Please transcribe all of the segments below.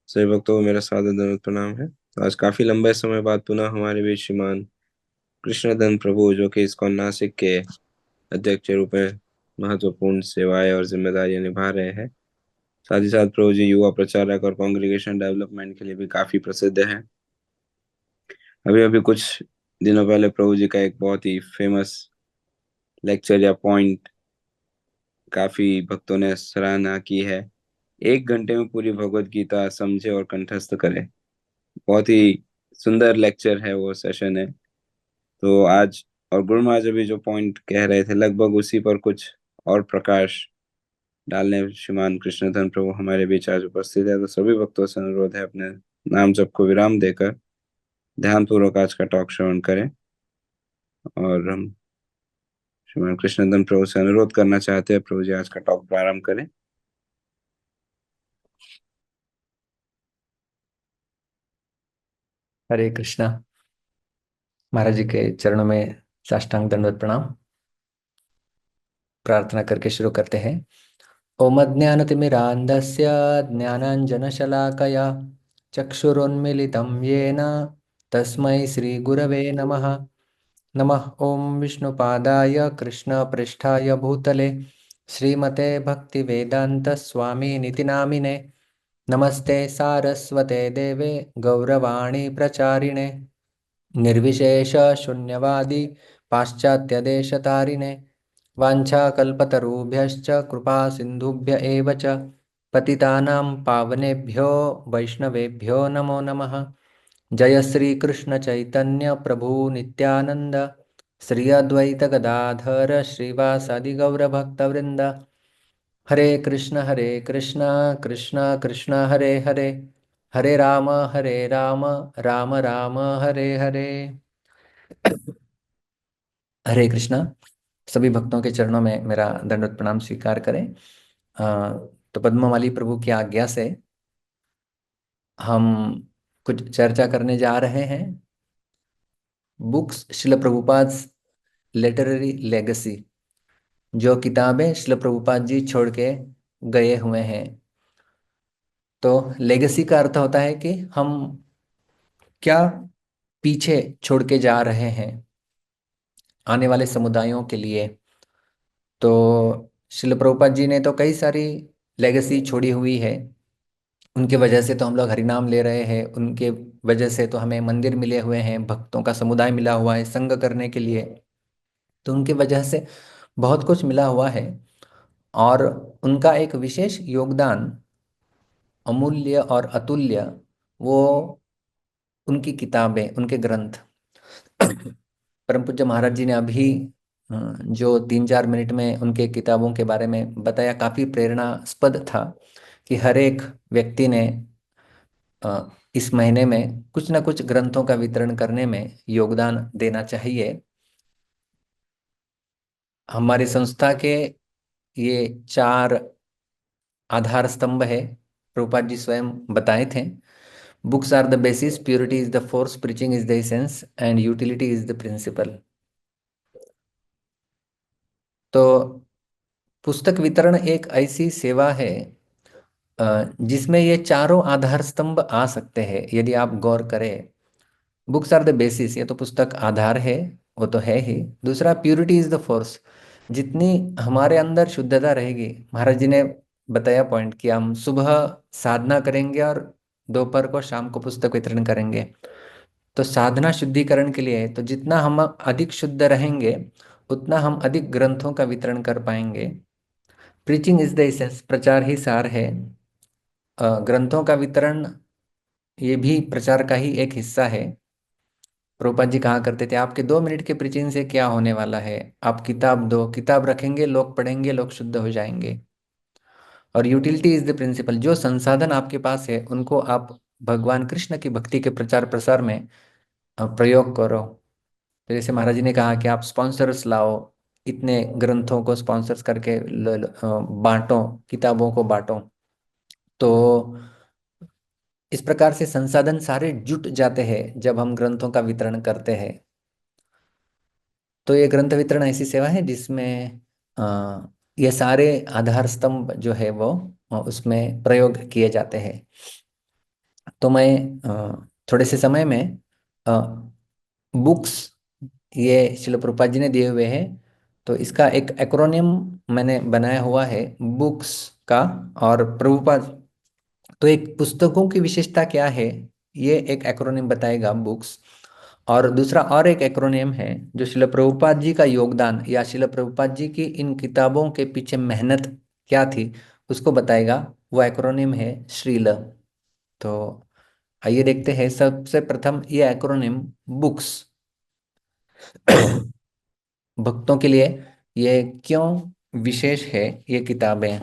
सभी भक्तों को मेरा सादर दंडवत प्रणाम है। तो आज काफी लंबे समय बाद पुनः हमारे बीच श्रीमान कृष्णधन प्रभु, जो कि इस्कॉन नासिक के अध्यक्ष के रूप में महत्वपूर्ण सेवाएं और जिम्मेदारियां निभा रहे हैं। साथ ही साथ प्रभु जी युवा प्रचारक और कांग्रीगेशन डेवलपमेंट के लिए भी काफी प्रसिद्ध हैं। अभी अभी कुछ दिनों पहले प्रभु जी का एक बहुत ही फेमस लेक्चर या पॉइंट काफी भक्तों ने सराहना की है। 1 घंटे में पूरी भगवत गीता समझे और कंठस्थ करे। बहुत ही सुंदर लेक्चर है, वो सेशन है। तो आज और गुरु महाराज अभी जो पॉइंट कह रहे थे, लगभग उसी पर कुछ और प्रकाश डालने श्रीमान कृष्णधन प्रभु हमारे बीच आज उपस्थित है। तो सभी भक्तों से अनुरोध है, अपने नाम जप को विराम देकर ध्यान पूर्वक आज का टॉक श्रवण करें। और हम श्रीमान कृष्णधन प्रभु से अनुरोध करना चाहते हैं, प्रभु जी आज का टॉक प्रारंभ करें। हरे कृष्णा। महाराज जी के चरणों में साष्टांग दंडवत प्रणाम। प्रार्थना करके शुरू करते हैं। ओम अज्ञानतिमिरान्धस्य ज्ञानाञ्जनशलाकया चक्षुरुन्मीलितं येन तस्मै श्रीगुरवे नमः। नमः ओम विष्णुपादाय कृष्णपृष्ठाय भूतले श्रीमते भक्तिवेदान्तस्वामिनिति नामिने। नमस्ते सारस्वते देवे गौरवाणी प्रचारिणे निर्विशेष शून्यवादी पाश्चात्यदेशतारिणे वाञ्छाकल्पतरुभ्यश्च कृपा सिन्धुभ्य एव च पतितानां पावनेभ्यो वैष्णवेभ्यो नमो नमः। जय श्री कृष्ण चैतन्य प्रभु नित्यानंद श्री अद्वैत गदाधर श्रीवासादि गौरभक्तवृंद। हरे कृष्ण कृष्ण कृष्ण हरे हरे, हरे राम राम राम हरे हरे। हरे कृष्णा। सभी भक्तों के चरणों में मेरा दंडवत प्रणाम स्वीकार करें। तो पद्ममाली प्रभु की आज्ञा से हम कुछ चर्चा करने जा रहे हैं। बुक्स शिल प्रभुपाद लिटरेरी लेगेसी, जो किताबें शिल प्रभुपाद जी छोड़ के गए हुए हैं। तो लेगेसी का अर्थ होता है कि हम क्या पीछे छोड़ के जा रहे हैं आने वाले समुदायों के लिए। तो शिल प्रभुपाद जी ने तो कई सारी लेगेसी छोड़ी हुई है। उनके वजह से तो हम लोग हरिनाम ले रहे हैं, उनके वजह से तो हमें मंदिर मिले हुए हैं, भक्तों का समुदाय मिला हुआ है संग करने के लिए। तो उनके वजह से बहुत कुछ मिला हुआ है। और उनका एक विशेष योगदान, अमूल्य और अतुल्य, वो उनकी किताबें, उनके ग्रंथ। परम पूज्य महाराज जी ने अभी जो 3-4 मिनट में उनके किताबों के बारे में बताया, काफी प्रेरणास्पद था कि हर एक व्यक्ति ने इस महीने में कुछ न कुछ ग्रंथों का वितरण करने में योगदान देना चाहिए। हमारी संस्था के ये 4 आधार स्तंभ है, प्रभुपाद जी स्वयं बताए थे। Books are the basis, purity is the force, preaching is the essence and utility is the principle. तो पुस्तक वितरण एक ऐसी सेवा है जिसमें ये चारों आधार स्तंभ आ सकते हैं यदि आप गौर करें। बुक्स आर द बेसिस, ये तो पुस्तक आधार है, वो तो है ही। दूसरा, प्यूरिटी इज द फोर्स। जितनी हमारे अंदर शुद्धता रहेगी, महाराज जी ने बताया पॉइंट कि हम सुबह साधना करेंगे और दोपहर को शाम को पुस्तक वितरण करेंगे। तो साधना शुद्धिकरण के लिए है, तो जितना हम अधिक शुद्ध रहेंगे उतना हम अधिक ग्रंथों का वितरण कर पाएंगे। प्रीचिंग इज द एसेंस, प्रचार ही सार है। ग्रंथों का वितरण ये भी प्रचार का ही एक हिस्सा है। प्रभुपाद जी कहा करते थे, आपके 2 मिनट के प्रीचिंग से क्या होने वाला है, आप किताब दो, किताब रखेंगे, लोग पढ़ेंगे, लोग शुद्ध हो जाएंगे। और यूटिलिटी इज द प्रिंसिपल, जो संसाधन आपके पास है उनको आप भगवान कृष्ण की भक्ति के प्रचार प्रसार में प्रयोग करो। तो जैसे महाराज जी ने कहा कि आप स्पॉन्सर्स लाओ, इतने ग्रंथों को स्पॉन्सर्स करके बांटो, किताबों को बांटो। तो इस प्रकार से संसाधन सारे जुट जाते हैं जब हम ग्रंथों का वितरण करते हैं। तो ये ग्रंथ वितरण ऐसी सेवा है जिसमें ये सारे आधार स्तंभ जो है वो उसमें प्रयोग किए जाते हैं। तो मैं थोड़े से समय में बुक्स ये शिल प्रभुपाद जी ने दिए हुए हैं, तो इसका एक एक्रोनियम मैंने बनाया हुआ है बुक्स का। और प्रभुपाद, तो एक पुस्तकों की विशेषता क्या है, ये एक एक्रोनियम बताएगा बुक्स। और दूसरा और एक एक्रोनियम है जो शिल प्रभुपाद जी का योगदान या शिल प्रभुपाद जी की इन किताबों के पीछे मेहनत क्या थी उसको बताएगा। वो एक्रोनियम है श्रील। तो आइए देखते हैं सबसे प्रथम ये एक्रोनिम बुक्स भक्तों के लिए ये क्यों विशेष है ये किताबें।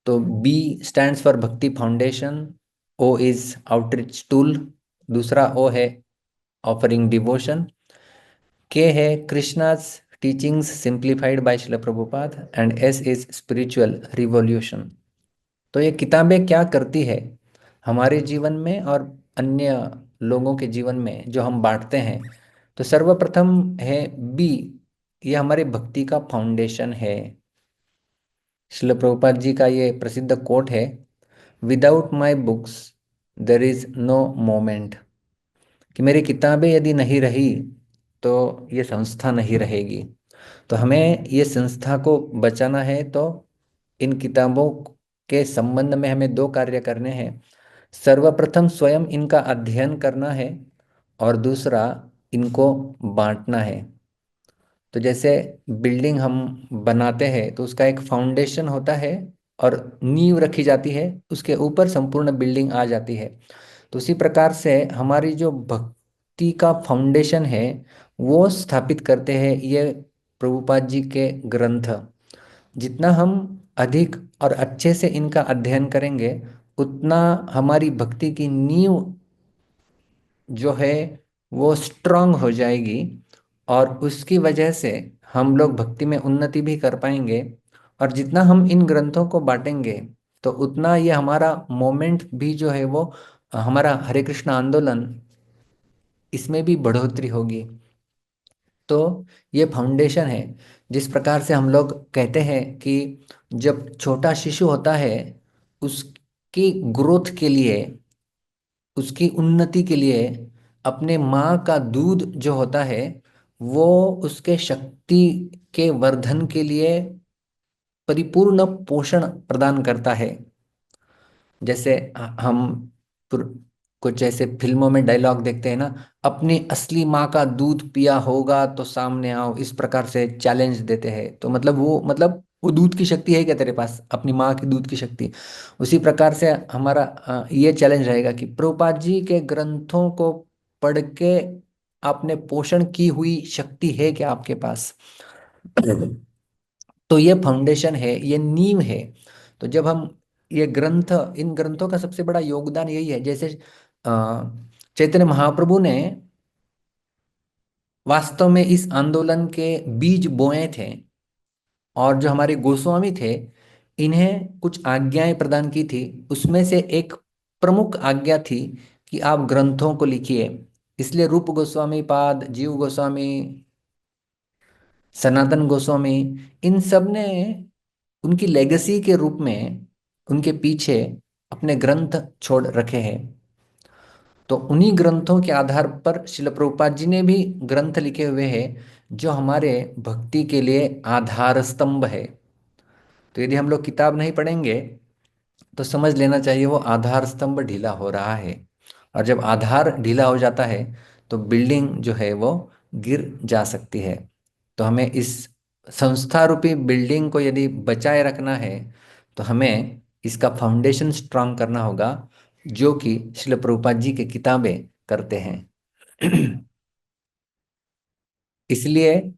तो B stands for Bhakti foundation, O is outreach tool, दूसरा ओ है ऑफरिंग डिवोशन, के है Krishna's teachings simplified bye Shila Prabhupada, and S is spiritual revolution. तो ये किताबें क्या करती है हमारे जीवन में और अन्य लोगों के जीवन में जो हम बांटते हैं। तो सर्वप्रथम है बी, ये हमारे भक्ति का फाउंडेशन है। श्रील प्रभुपाद जी का ये प्रसिद्ध कोट है, without my books there is no moment, कि मेरी किताबें यदि नहीं रही तो ये संस्था नहीं रहेगी। तो हमें ये संस्था को बचाना है, तो इन किताबों के संबंध में हमें दो कार्य करने हैं। सर्वप्रथम स्वयं इनका अध्ययन करना है, और दूसरा इनको बांटना है। तो जैसे बिल्डिंग हम बनाते हैं तो उसका एक फाउंडेशन होता है और नींव रखी जाती है, उसके ऊपर संपूर्ण बिल्डिंग आ जाती है। तो उसी प्रकार से हमारी जो भक्ति का फाउंडेशन है वो स्थापित करते हैं ये प्रभुपाद जी के ग्रंथ। जितना हम अधिक और अच्छे से इनका अध्ययन करेंगे उतना हमारी भक्ति की नींव जो है वो स्ट्रांग हो जाएगी, और उसकी वजह से हम लोग भक्ति में उन्नति भी कर पाएंगे। और जितना हम इन ग्रंथों को बांटेंगे तो उतना ये हमारा मोमेंट भी जो है वो हमारा हरे कृष्ण आंदोलन इसमें भी बढ़ोतरी होगी। तो ये फाउंडेशन है। जिस प्रकार से हम लोग कहते हैं कि जब छोटा शिशु होता है उसकी ग्रोथ के लिए, उसकी उन्नति के लिए अपने माँ का दूध जो होता है वो उसके शक्ति के वर्धन के लिए परिपूर्ण पोषण प्रदान करता है। जैसे हम पुर- कुछ ऐसे फिल्मों में डायलॉग देखते हैं ना, अपनी असली माँ का दूध पिया होगा तो सामने आओ, इस प्रकार से चैलेंज देते हैं। तो मतलब वो दूध की शक्ति है क्या तेरे पास, अपनी माँ की दूध की शक्ति। उसी प्रकार से हमारा ये चैलेंज रहेगा कि प्रभुपाद जी के ग्रंथों को पढ़ के आपने पोषण की हुई शक्ति है क्या आपके पास। तो ये फाउंडेशन है, ये नींव है। तो जब हम ये ग्रंथ, इन ग्रंथों का सबसे बड़ा योगदान यही है। जैसे चैतन्य महाप्रभु ने वास्तव में इस आंदोलन के बीज बोए थे, और जो हमारे गोस्वामी थे इन्हें कुछ आज्ञाएं प्रदान की थी। उसमें से एक प्रमुख आज्ञा थी कि आप ग्रंथों को लिखिए। इसलिए रूप गोस्वामी पाद, जीव गोस्वामी, सनातन गोस्वामी, इन सब ने उनकी लेगेसी के रूप में उनके पीछे अपने ग्रंथ छोड़ रखे हैं। तो उन्हीं ग्रंथों के आधार पर शिल प्रभुपाद जी ने भी ग्रंथ लिखे हुए हैं जो हमारे भक्ति के लिए आधार स्तंभ है। तो यदि हम लोग किताब नहीं पढ़ेंगे तो समझ लेना चाहिए वो आधार स्तंभ ढीला हो रहा है। और जब आधार ढीला हो जाता है तो बिल्डिंग जो है वो गिर जा सकती है। तो हमें इस संस्था रूपी बिल्डिंग को यदि बचाए रखना है तो हमें इसका फाउंडेशन स्ट्रांग करना होगा, जो कि श्रील प्रभुपाद जी की किताबें करते हैं। इसलिए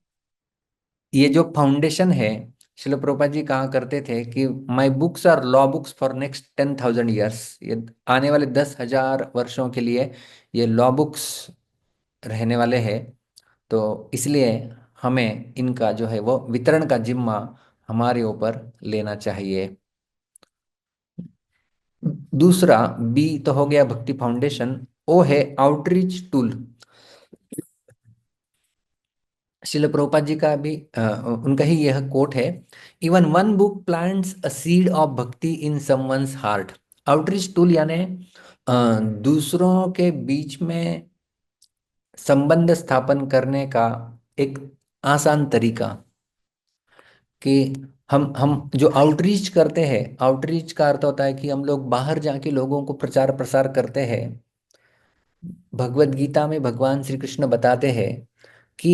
ये जो फाउंडेशन है, शिल प्रभुपाद जी कहा करते थे कि my books are law books for next 10,000 years. ये आने वाले 10,000 वर्षों के लिए ये लॉ बुक्स रहने वाले हैं। तो इसलिए हमें इनका जो है वो वितरण का जिम्मा हमारे ऊपर लेना चाहिए। दूसरा बी तो हो गया भक्ति फाउंडेशन, ओ है आउटरीच टूल। शिल प्रभुपाद जी का भी उनका ही यह कोट है, even one book plants a seed of bhakti in someone's heart. Outreach tool यानी दूसरों के बीच में संबंध स्थापन करने का एक आसान तरीका, कि हम जो आउटरीच करते हैं, आउटरीच का अर्थ होता है कि हम लोग बाहर जाके लोगों को प्रचार प्रसार करते हैं। भगवत गीता में भगवान श्री कृष्ण बताते हैं कि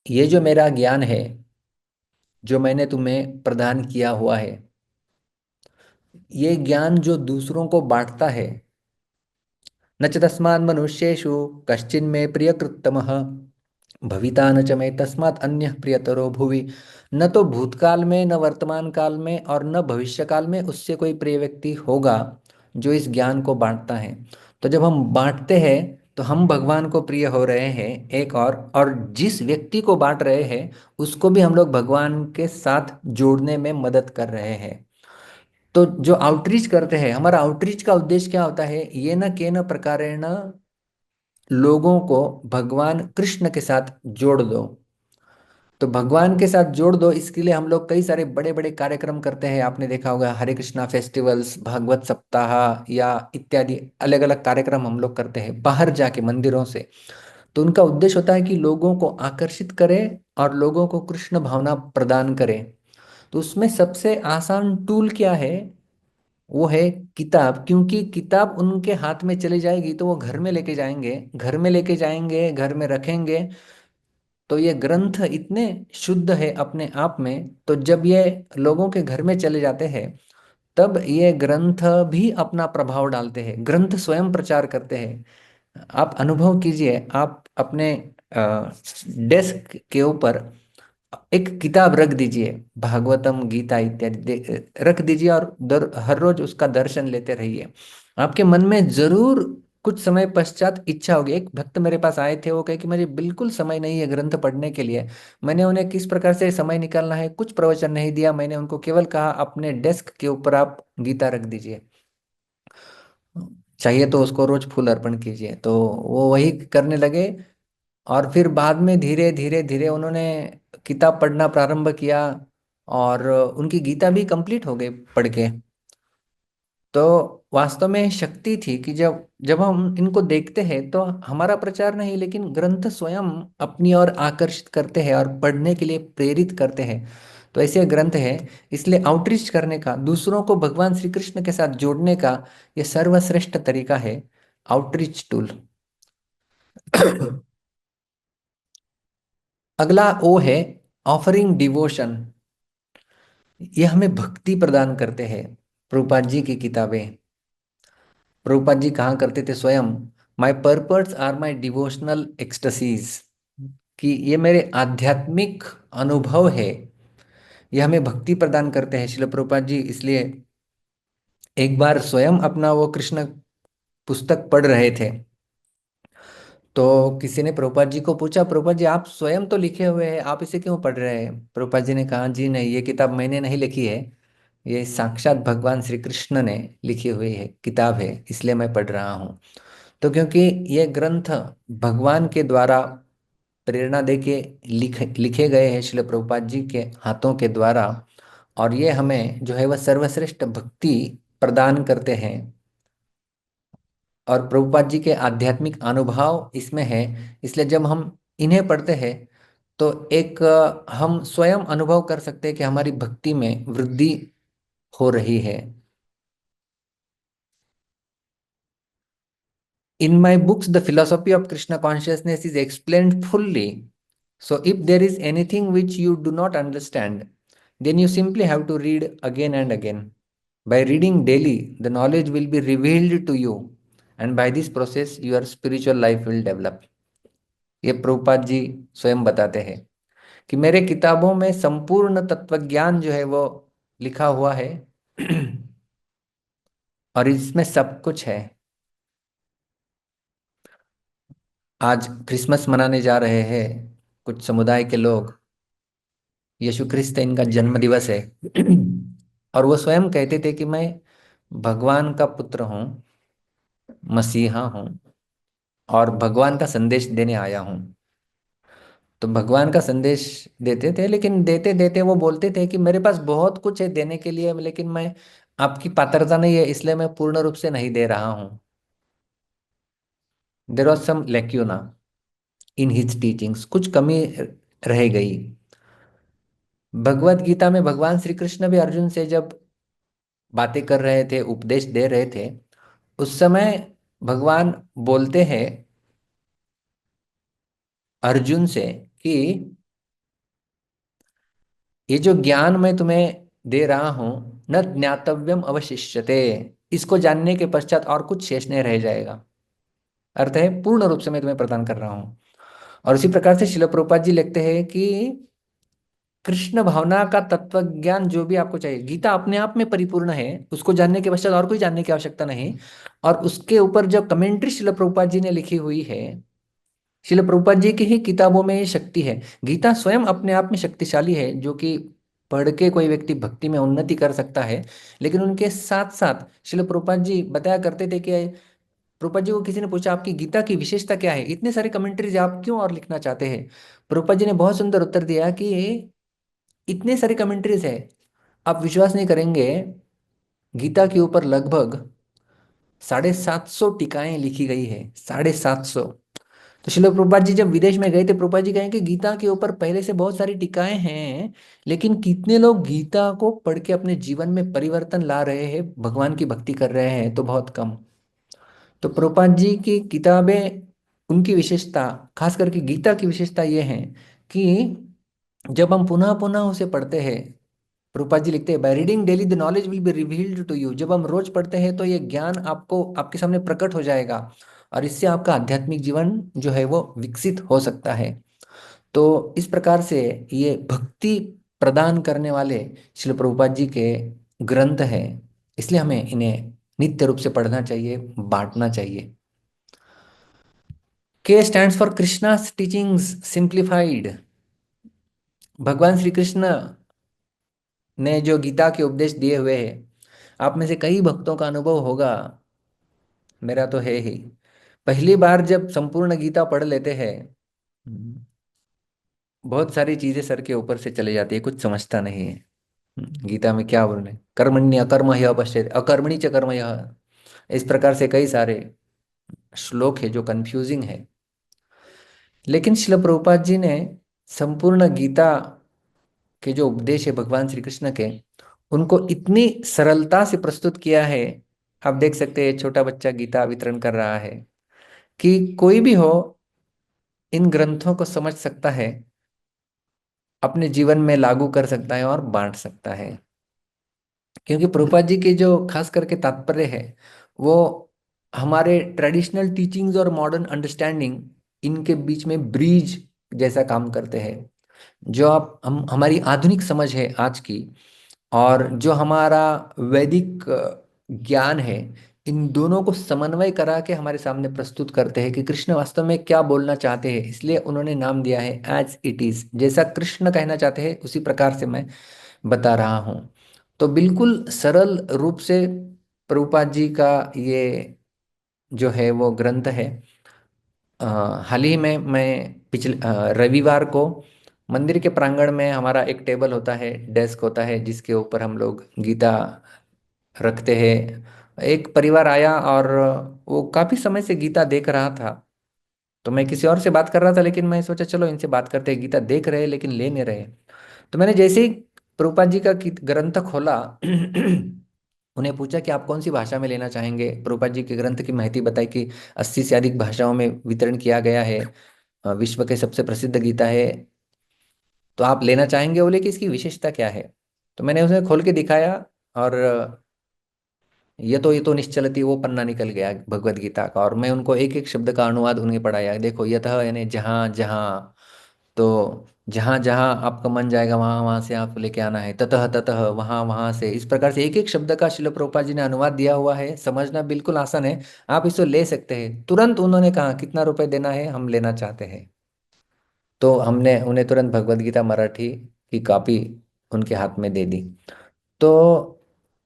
ये जो मेरा ज्ञान है, जो मैंने तुम्हें प्रदान किया हुआ है, ये ज्ञान जो दूसरों को बांटता है, न च तस्मात् मनुष्येषु कश्चिन्मे प्रियकृत्तमः भविता न च मे तस्मात् अन्यः प्रियतरो भुवि। न तो भूतकाल में, न वर्तमान काल में और न भविष्य काल में उससे कोई प्रिय व्यक्ति होगा जो इस ज्ञान को बांटता है। तो जब हम बांटते हैं तो हम भगवान को प्रिय हो रहे हैं, एक और जिस व्यक्ति को बांट रहे हैं उसको भी हम लोग भगवान के साथ जोड़ने में मदद कर रहे हैं। तो जो आउटरीच करते हैं, हमारा आउटरीच का उद्देश्य क्या होता है? ये न केन प्रकारेण लोगों को भगवान कृष्ण के साथ जोड़ दो। तो भगवान के साथ जोड़ दो, इसके लिए हम लोग कई सारे बड़े बड़े कार्यक्रम करते हैं। आपने देखा होगा हरे कृष्णा फेस्टिवल्स, भागवत सप्ताह या इत्यादि अलग अलग कार्यक्रम हम लोग करते हैं बाहर जाके मंदिरों से। तो उनका उद्देश्य होता है कि लोगों को आकर्षित करें और लोगों को कृष्ण भावना प्रदान करें। तो उसमें सबसे आसान टूल क्या है? वो है किताब। क्योंकि किताब उनके हाथ में चली जाएगी तो वो घर में लेके जाएंगे, घर में लेके जाएंगे, घर में रखेंगे। तो ये ग्रंथ इतने शुद्ध है अपने आप में, तो जब ये लोगों के घर में चले जाते हैं तब ये ग्रंथ भी अपना प्रभाव डालते हैं, ग्रंथ स्वयं प्रचार करते हैं। आप अनुभव कीजिए, आप अपने डेस्क के ऊपर एक किताब रख दीजिए, भागवतम गीता इत्यादि रख दीजिए और हर रोज उसका दर्शन लेते रहिए। आपके मन में जरूर कुछ समय पश्चात इच्छा होगी। एक भक्त मेरे पास आए थे, वो कहे कि मुझे बिल्कुल समय नहीं है ग्रंथ पढ़ने के लिए। मैंने उन्हें किस प्रकार से समय निकालना है कुछ प्रवचन नहीं दिया, मैंने उनको केवल कहा अपने डेस्क के ऊपर आप गीता रख दीजिए, चाहिए तो उसको रोज फूल अर्पण कीजिए। तो वो वही करने लगे। और फिर बाद में धीरे धीरे धीरे उन्होंने किताब पढ़ना प्रारंभ किया और उनकी गीता भी कंप्लीट हो गई पढ़ के। तो वास्तव में शक्ति थी कि जब जब हम इनको देखते हैं तो हमारा प्रचार नहीं लेकिन ग्रंथ स्वयं अपनी ओर आकर्षित करते हैं और पढ़ने के लिए प्रेरित करते हैं। तो ऐसे ग्रंथ है। इसलिए आउटरीच करने का, दूसरों को भगवान श्री कृष्ण के साथ जोड़ने का ये सर्वश्रेष्ठ तरीका है, आउटरीच टूल। अगला ओ है ऑफरिंग डिवोशन। ये हमें भक्ति प्रदान करते हैं। प्रभुपाद जी की किताबें, प्रभुपाद जी कहाँ करते थे स्वयं, my purpose are my devotional ecstasies, कि ये मेरे आध्यात्मिक अनुभव है। ये हमें भक्ति प्रदान करते हैं शिल प्रभुपाद जी। इसलिए एक बार स्वयं अपना वो कृष्ण पुस्तक पढ़ रहे थे, तो किसी ने प्रभुपाद जी को पूछा, प्रभुपाद जी आप स्वयं तो लिखे हुए हैं, आप इसे क्यों पढ़ रहे हैं? प्रभुपाद जी ने कहा, जी नहीं, ये किताब मैंने नहीं लिखी है, ये साक्षात भगवान श्री कृष्ण ने लिखी हुई है किताब है, इसलिए मैं पढ़ रहा हूँ। तो क्योंकि ये ग्रंथ भगवान के द्वारा प्रेरणा देके लिखे गए हैं श्रील प्रभुपाद जी के हाथों के द्वारा, और ये हमें जो है वह सर्वश्रेष्ठ भक्ति प्रदान करते हैं। और प्रभुपाद जी के आध्यात्मिक अनुभव इसमें है। इसलिए जब हम इन्हें पढ़ते हैं तो एक हम स्वयं अनुभव कर सकते हैं कि हमारी भक्ति में वृद्धि हो रही है। In my books, the philosophy of Krishna consciousness is explained fully. So, if there is anything which you do not understand, then you simply have to read again and again. By reading daily, the knowledge will be revealed to you, and by this process, your spiritual life will develop. ये प्रभुपाद जी स्वयं बताते हैं कि मेरे किताबों में संपूर्ण तत्वज्ञान जो है वो लिखा हुआ है और इसमें सब कुछ है। आज क्रिसमस मनाने जा रहे हैं कुछ समुदाय के लोग, यीशु क्रिस्त इनका जन्म दिवस है और वो स्वयं कहते थे कि मैं भगवान का पुत्र हूँ, मसीहा हूँ और भगवान का संदेश देने आया हूँ। तो भगवान का संदेश देते थे, लेकिन देते देते वो बोलते थे कि मेरे पास बहुत कुछ है देने के लिए, लेकिन मैं आपकी पात्रता नहीं है इसलिए मैं पूर्ण रूप से नहीं दे रहा हूँ। There was some lacuna in his teachings, कुछ कमी रह गई। भगवत गीता में भगवान श्री कृष्ण भी अर्जुन से जब बातें कर रहे थे, उपदेश दे रहे थे, उस समय भगवान बोलते हैं अर्जुन से कि ये जो ज्ञान मैं तुम्हें दे रहा हूं, न ज्ञातव्यम अवशिष्यते, इसको जानने के पश्चात और कुछ शेष नहीं रह जाएगा। अर्थ है पूर्ण रूप से मैं तुम्हें प्रदान कर रहा हूं। और इसी प्रकार से शिल प्रभुपाद जी लिखते हैं कि कृष्ण भावना का तत्व ज्ञान जो भी आपको चाहिए, गीता अपने आप में परिपूर्ण है, उसको जानने के पश्चात और कोई जानने की आवश्यकता नहीं। और उसके ऊपर जो कमेंट्री शिल प्रभुपाद जी ने लिखी हुई है, शिल प्रभुपाद जी की ही किताबों में ये शक्ति है। गीता स्वयं अपने आप में शक्तिशाली है, जो कि पढ़ के कोई व्यक्ति भक्ति में उन्नति कर सकता है। लेकिन उनके साथ साथ शिल प्रभुपाद जी बताया करते थे कि प्रभुपाद जी को किसी ने पूछा आपकी गीता की विशेषता क्या है, इतने सारे कमेंट्रीज आप क्यों और लिखना चाहते हैं। प्रभुपाद जी ने बहुत सुंदर उत्तर दिया कि इतने सारे कमेंट्रीज है, आप विश्वास नहीं करेंगे, गीता के ऊपर लगभग 750 टीकाएं लिखी गई है, 750। तो श्रील प्रभुपाद जी जब विदेश में गए थे, प्रभुपाद जी कहें कि गीता के ऊपर पहले से बहुत सारी टीकाएं हैं, लेकिन कितने लोग गीता को पढ़ के अपने जीवन में परिवर्तन ला रहे हैं, भगवान की भक्ति कर रहे हैं, तो बहुत कम। तो प्रभुपाद जी की किताबें, उनकी विशेषता, खास करके गीता की विशेषता ये है कि जब हम पुनः पुनः उसे पढ़ते हैं, प्रभुपाद जी लिखते हैं by reading daily the knowledge will be revealed to you, जब हम रोज पढ़ते हैं तो ये ज्ञान आपको, आपके सामने प्रकट हो जाएगा, और इससे आपका आध्यात्मिक जीवन जो है वो विकसित हो सकता है। तो इस प्रकार से ये भक्ति प्रदान करने वाले श्रील प्रभुपाद जी के ग्रंथ हैं, इसलिए हमें इन्हें नित्य रूप से पढ़ना चाहिए, बांटना चाहिए। के stands for Krishna's teachings simplified. भगवान श्री कृष्ण ने जो गीता के उपदेश दिए हुए हैं, आप में से कई भक्तों का अनुभव होगा, मेरा तो है ही, पहली बार जब संपूर्ण गीता पढ़ लेते हैं, बहुत सारी चीजें सर के ऊपर से चले जाती है, कुछ समझता नहीं है। गीता में क्या बोलने, कर्मण्य अकर्म यह पश्येत अकर्मणि च कर्म यह, इस प्रकार से कई सारे श्लोक है जो कंफ्यूजिंग है। लेकिन शिल प्रभुपाद जी ने संपूर्ण गीता के जो उपदेश है भगवान श्री कृष्ण के, उनको इतनी सरलता से प्रस्तुत किया है। आप देख सकते हैं छोटा बच्चा गीता वितरण कर रहा है, कि कोई भी हो इन ग्रंथों को समझ सकता है, अपने जीवन में लागू कर सकता है और बांट सकता है। क्योंकि प्रभुपाद जी के जो खास करके तात्पर्य है, वो हमारे ट्रेडिशनल टीचिंग्स और मॉडर्न अंडरस्टैंडिंग, इनके बीच में ब्रिज जैसा काम करते हैं। जो आप हम हमारी आधुनिक समझ है आज की, और जो हमारा वैदिक ज्ञान है, इन दोनों को समन्वय करा के हमारे सामने प्रस्तुत करते हैं कि कृष्ण वास्तव में क्या बोलना चाहते हैं। इसलिए उन्होंने नाम दिया है एज इट इज, जैसा कृष्ण कहना चाहते हैं उसी प्रकार से मैं बता रहा हूँ। तो बिल्कुल सरल रूप से प्रभुपाद जी का ये जो है वो ग्रंथ है। अ, हाल ही में मैं पिछले रविवार को मंदिर के प्रांगण में हमारा एक टेबल होता है, डेस्क होता है, जिसके ऊपर हम लोग गीता रखते हैं। एक परिवार आया और वो काफी समय से गीता देख रहा था, तो मैं किसी और से बात कर रहा था, लेकिन मैं सोचा चलो इनसे बात करते हैं, गीता देख रहे हैं लेकिन ले नहीं रहे। तो मैंने जैसे ही प्रभुपाद जी का ग्रंथ खोला, उन्हें पूछा कि आप कौन सी भाषा में लेना चाहेंगे। प्रभुपाद जी के ग्रंथ की महती बताई कि 80 से अधिक भाषाओं में वितरण किया गया है, विश्व के सबसे प्रसिद्ध गीता है, तो आप लेना चाहेंगे। बोले कि इसकी विशेषता क्या है। तो मैंने उसे खोल के दिखाया, और ये तो निश्चलती वो पन्ना निकल गया भगवत गीता का, और मैं उनको एक एक शब्द का अनुवाद उन्हें पढ़ाया। देखो यतः यानी जहाँ जहाँ, तो जहाँ जहाँ आपका मन जाएगा वहाँ वहाँ से आप लेके आना है, ततः ततः वहाँ वहाँ से, इस प्रकार से एक एक शब्द का शिल प्रभुपाद जी ने अनुवाद दिया हुआ है। समझना बिल्कुल आसान है, आप इसको ले सकते हैं। तुरंत उन्होंने कहा कितना रुपए देना है, हम लेना चाहते हैं। तो हमने उन्हें तुरंत भगवत गीता मराठी की कॉपी उनके हाथ में दे दी। तो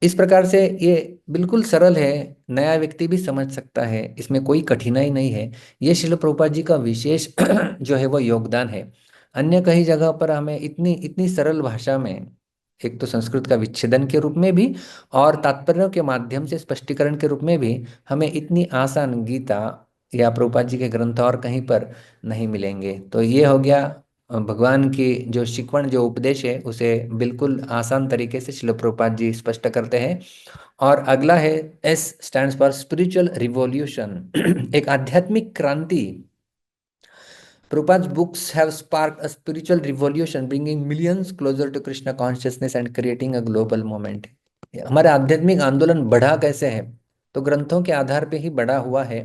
इस प्रकार से ये बिल्कुल सरल है, नया व्यक्ति भी समझ सकता है, इसमें कोई कठिनाई नहीं है। ये शिल प्रभुपाद जी का विशेष जो है वो योगदान है। अन्य कई जगह पर हमें इतनी इतनी सरल भाषा में एक तो संस्कृत का विच्छेदन के रूप में भी और तात्पर्यों के माध्यम से स्पष्टीकरण के रूप में भी हमें इतनी आसान गीता या प्रभुपाद जी के ग्रंथ और कहीं पर नहीं मिलेंगे। तो ये हो गया भगवान की जो शिकवण, जो उपदेश है, उसे बिल्कुल आसान तरीके से श्रील प्रभुपाद जी स्पष्ट करते हैं। और अगला है S stands for spiritual revolution एक आध्यात्मिक क्रांति। Prabhupada's books have sparked a spiritual revolution, bringing millions closer to Krishna consciousness and creating a global movement. हमारा आध्यात्मिक आंदोलन बढ़ा कैसे है? तो ग्रंथों के आधार पे ही बढ़ा हुआ है।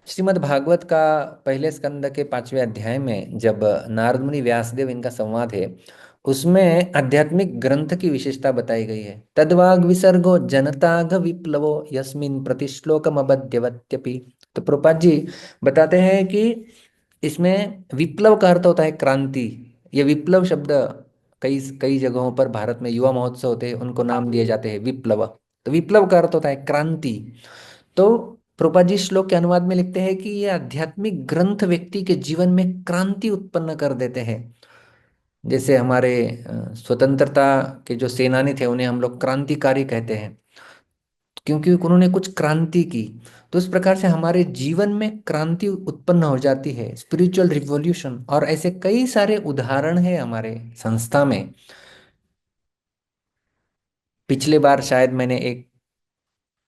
श्रीमद् भागवत का पहले स्कंद के 5वें अध्याय में जब नारद मुनि व्यासदेव इनका संवाद है, उसमें आध्यात्मिक ग्रंथ की विशेषता बताई गई है। तद्वाग विसर्गो जनताघ विप्लवो यस्मिन् प्रतिश्लोकमबध्यवत्यपि। तो प्रभुपाद जी बताते हैं कि इसमें विप्लव का अर्थ होता है क्रांति। ये विप्लव शब्द कई कई जगहों पर भारत में युवा महोत्सव होते हैं, उनको नाम दिए जाते हैं विप्लव। तो विप्लव का अर्थ होता है क्रांति। तो प्रभुपाद जी श्लोक के अनुवाद में लिखते हैं कि ये आध्यात्मिक ग्रंथ व्यक्ति के जीवन में क्रांति उत्पन्न कर देते हैं। जैसे हमारे स्वतंत्रता के जो सेनानी थे उन्हें हम लोग क्रांतिकारी कहते हैं, क्योंकि उन्होंने कुछ क्रांति की। तो इस प्रकार से हमारे जीवन में क्रांति उत्पन्न हो जाती है, स्पिरिचुअल रिवॉल्यूशन। और ऐसे कई सारे उदाहरण हैं हमारे संस्था में। पिछले बार शायद मैंने एक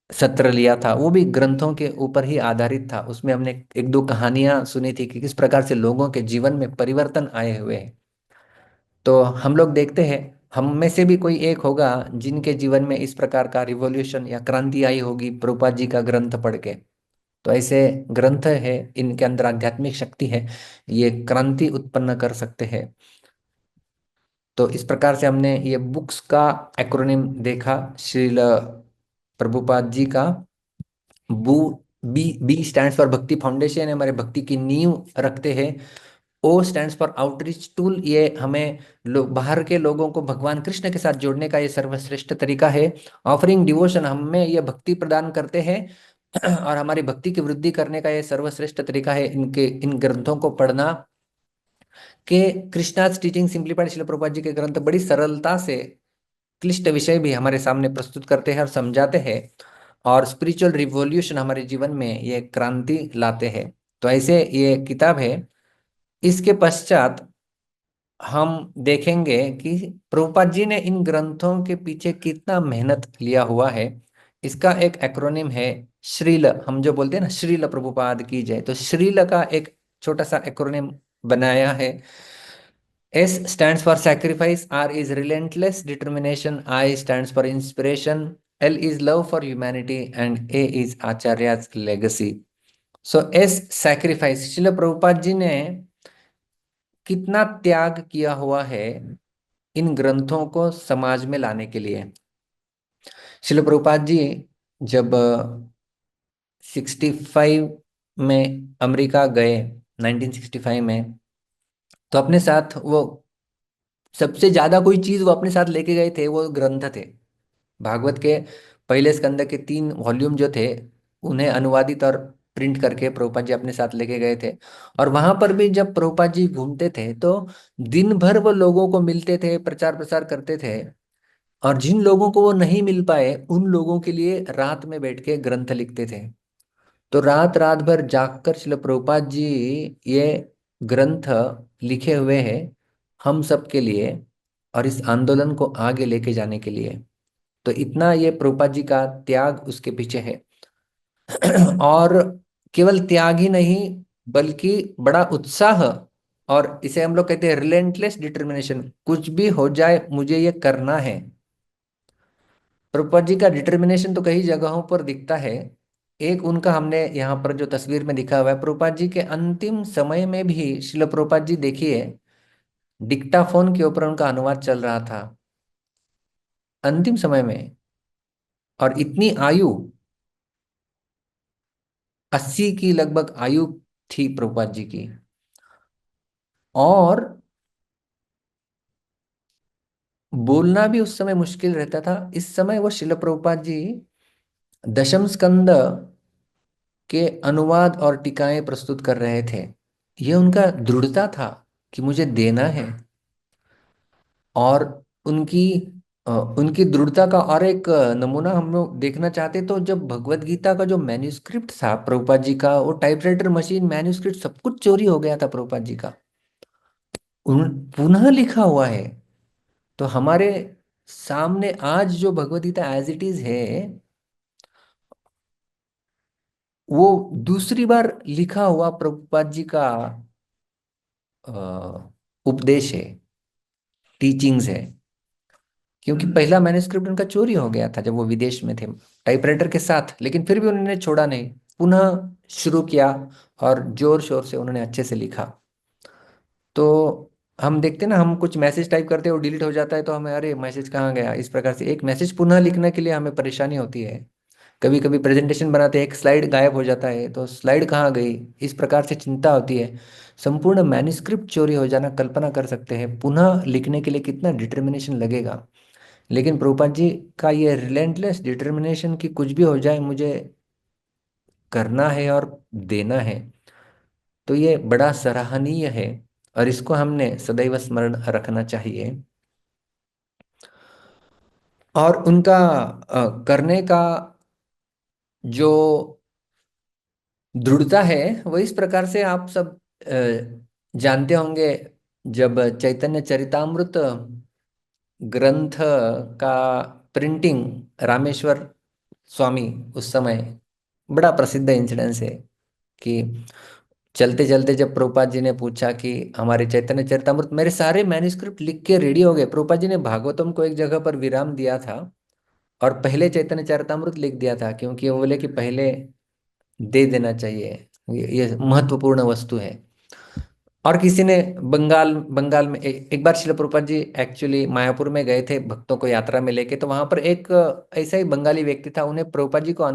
सत्र लिया था, वो भी ग्रंथों के ऊपर ही आधारित था। उसमें हमने एक दो कहानियां सुनी थी कि किस प्रकार से लोगों के जीवन में परिवर्तन आए हुए हैं। तो हम लोग देखते हैं, हम में से भी कोई एक होगा जिनके जीवन में इस प्रकार का रिवॉल्यूशन या क्रांति आई होगी प्रभुपाद जी का ग्रंथ पढ़ के। तो ऐसे ग्रंथ है, इनके अंदर आध्यात्मिक शक्ति है, ये क्रांति उत्पन्न कर सकते हैं। तो इस प्रकार से हमने ये बुक्स का एक्रोनिम देखा। श्रील प्रभुपाद जी का बू B B stands for Bhakti foundation, हमारे भक्ति की नींव रखते हैं। ओ स्टैंड्स फॉर आउटरीच टूल, ये हमें बाहर के लोगों को भगवान कृष्ण के साथ जोड़ने का ये सर्वश्रेष्ठ तरीका है। ऑफरिंग डिवोशन, हमें ये भक्ति प्रदान करते हैं और हमारी भक्ति की वृद्धि करने का ये सर्वश्रेष्ठ तरीका है इनके इन ग्रंथों को पढ़ना। के कृष्णाज टीचिंग सिंप्लीफाइड, श्रील प्रभुपाद जी के ग्रंथ बड़ी सरलता से क्लिष्ट विषय भी हमारे सामने प्रस्तुत करते हैं और समझाते हैं। और स्पिरिचुअल रिवॉल्यूशन, हमारे जीवन में ये क्रांति लाते हैं। तो ऐसे ये किताब है। इसके पश्चात हम देखेंगे कि प्रभुपाद जी ने इन ग्रंथों के पीछे कितना मेहनत लिया हुआ है। इसका एक एक्रोनिम है श्रील। हम जो बोलते हैं ना श्रील प्रभुपाद की जय, तो श्रील का एक छोटा सा एक्रोनिम बनाया है। S stands for sacrifice, R is relentless determination, I stands for inspiration, L is love for humanity, and A is Acharya's legacy. So S sacrifice, Srila Prabhupada ji ने कितना त्याग किया हुआ है इन ग्रंथों को समाज में लाने के लिए। श्रील प्रभुपाद जी जब 65 में अमेरिका गए, 1965 में, तो अपने साथ वो सबसे ज्यादा कोई चीज वो अपने साथ लेके गए थे, वो ग्रंथ थे। भागवत के पहले स्कंद के 3 वॉल्यूम जो थे, उन्हें अनुवादित और प्रिंट करके प्रभुपाद जी अपने साथ लेके गए थे। और वहां पर भी जब प्रभुपाद जी घूमते थे तो दिन भर वो लोगों को मिलते थे, प्रचार प्रसार करते थे। और जिन लोगों को वो नहीं मिल पाए उन लोगों के लिए रात में बैठ के ग्रंथ लिखते थे। तो रात रात भर जागकर श्रील प्रभुपाद जी ये ग्रंथ लिखे हुए हैं हम सब के लिए और इस आंदोलन को आगे लेके जाने के लिए। तो इतना ये प्रभुपाद जी का त्याग उसके पीछे है। और केवल त्याग ही नहीं, बल्कि बड़ा उत्साह। और इसे हम लोग कहते हैं रिलेंटलेस डिटर्मिनेशन, कुछ भी हो जाए मुझे ये करना है। प्रभुपाद जी का डिटर्मिनेशन तो कई जगहों पर दिखता है। एक उनका हमने यहाँ पर जो तस्वीर में दिखा हुआ है, प्रभुपाद जी के अंतिम समय में भी श्रील प्रभुपाद जी देखिए, डिक्टाफोन के ऊपर उनका अनुवाद चल रहा था अंतिम समय में। और इतनी आयु, 80 की लगभग आयु थी प्रभुपाद जी की। और बोलना भी उस समय मुश्किल रहता था। इस समय वो शिल प्रभुपाद जी दशम स्कंद के अनुवाद और टीकाएं प्रस्तुत कर रहे थे। ये उनका दृढ़ता था कि मुझे देना है। और उनकी उनकी दृढ़ता का और एक नमूना हम लोग देखना चाहते, तो जब भगवत गीता का जो मैन्यूस्क्रिप्ट था प्रभुपाद जी का, वो टाइपराइटर मशीन, मैन्यूस्क्रिप्ट सब कुछ चोरी हो गया था प्रभुपाद जी का, उन पुनः लिखा हुआ है। तो हमारे सामने आज जो Bhagavad Gita as it is है, वो दूसरी बार लिखा हुआ प्रभुपाद जी का उपदेश है, टीचिंग्स है। क्योंकि पहला मैन्युस्क्रिप्ट उनका चोरी हो गया था जब वो विदेश में थे टाइपराइटर के साथ, लेकिन फिर भी उन्होंने छोड़ा नहीं, पुनः शुरू किया और जोर शोर से उन्होंने अच्छे से लिखा। तो हम देखते हैं ना, हम कुछ मैसेज टाइप करते हैं वो डिलीट हो जाता है, तो हमें अरे मैसेज कहाँ गया, इस प्रकार से एक मैसेज पुनः लिखने के लिए हमें परेशानी होती है। कभी कभी प्रेजेंटेशन बनाते हैं, एक स्लाइड गायब हो जाता है, तो स्लाइड कहाँ गई, इस प्रकार से चिंता होती है। संपूर्ण मैन्युस्क्रिप्ट चोरी हो जाना, कल्पना कर सकते हैं पुनः लिखने के लिए कितना डिटर्मिनेशन लगेगा। लेकिन प्रभुपाद जी का ये रिलेंटलेस डिटर्मिनेशन कि कुछ भी हो जाए मुझे करना है और देना है, तो ये बड़ा सराहनीय है और इसको हमने सदैव स्मरण रखना चाहिए। और उनका करने का जो दृढ़ता है वो इस प्रकार से आप सब जानते होंगे। जब चैतन्य चरितामृत ग्रंथ का प्रिंटिंग, रामेश्वर स्वामी उस समय, बड़ा प्रसिद्ध इंसिडेंस है कि चलते चलते जब प्रभुपाद जी ने पूछा कि हमारे चैतन्य चरितामृत, मेरे सारे मैन्युस्क्रिप्ट लिख के रेडी हो गए, प्रभुपाद जी ने भागवतम को एक जगह पर विराम दिया था और पहले चैतन्य चरितामृत लिख दिया था, क्योंकि वो बोले कि पहले दे देना चाहिए, ये महत्वपूर्ण वस्तु है। और किसी ने बंगाल बंगाल में एक बार शिल प्रभुपाद जी एक्चुअली मायापुर में गए थे भक्तों को यात्रा में लेके, तो वहां पर एक ऐसा ही बंगाली व्यक्ति था, उन्हें प्रभुपाद जी को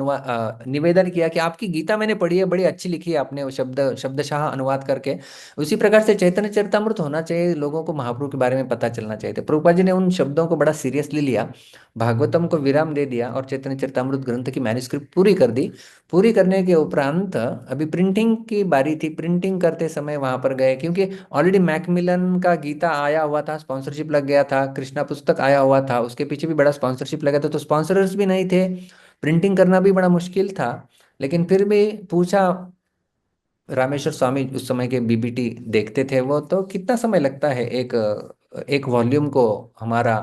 निवेदन किया कि आपकी गीता मैंने पढ़ी है, बड़ी अच्छी लिखी है आपने, वो शब्दशाह अनुवाद करके। उसी प्रकार से चैतन्य चरितामृत होना चाहिए, लोगों को महाप्रभु के बारे में पता चलना चाहिए। तो प्रभुपाद जी ने उन शब्दों को बड़ा सीरियसली लिया, भागवतम को विराम दे दिया और चैतन्य चरितामृत ग्रंथ की मैन्युस्क्रिप्ट पूरी कर दी। पूरी करने के उपरांत अभी प्रिंटिंग की बारी थी, प्रिंटिंग करते समय वहां पर गए, क्योंकि ऑलरेडी मैकमिलन का गीता आया हुआ था, स्पॉन्सरशिप लग गया था, कृष्णा पुस्तक आया हुआ था, उसके पीछे भी बड़ा स्पॉन्सरशिप लगा था, तो स्पॉन्सर्स भी नहीं थे, प्रिंटिंग करना भी बड़ा मुश्किल था। लेकिन फिर भी पूछा, रामेश्वर स्वामी उस समय के बीबीटी देखते थे वो, तो कितना समय लगता है एक एक वॉल्यूम को हमारा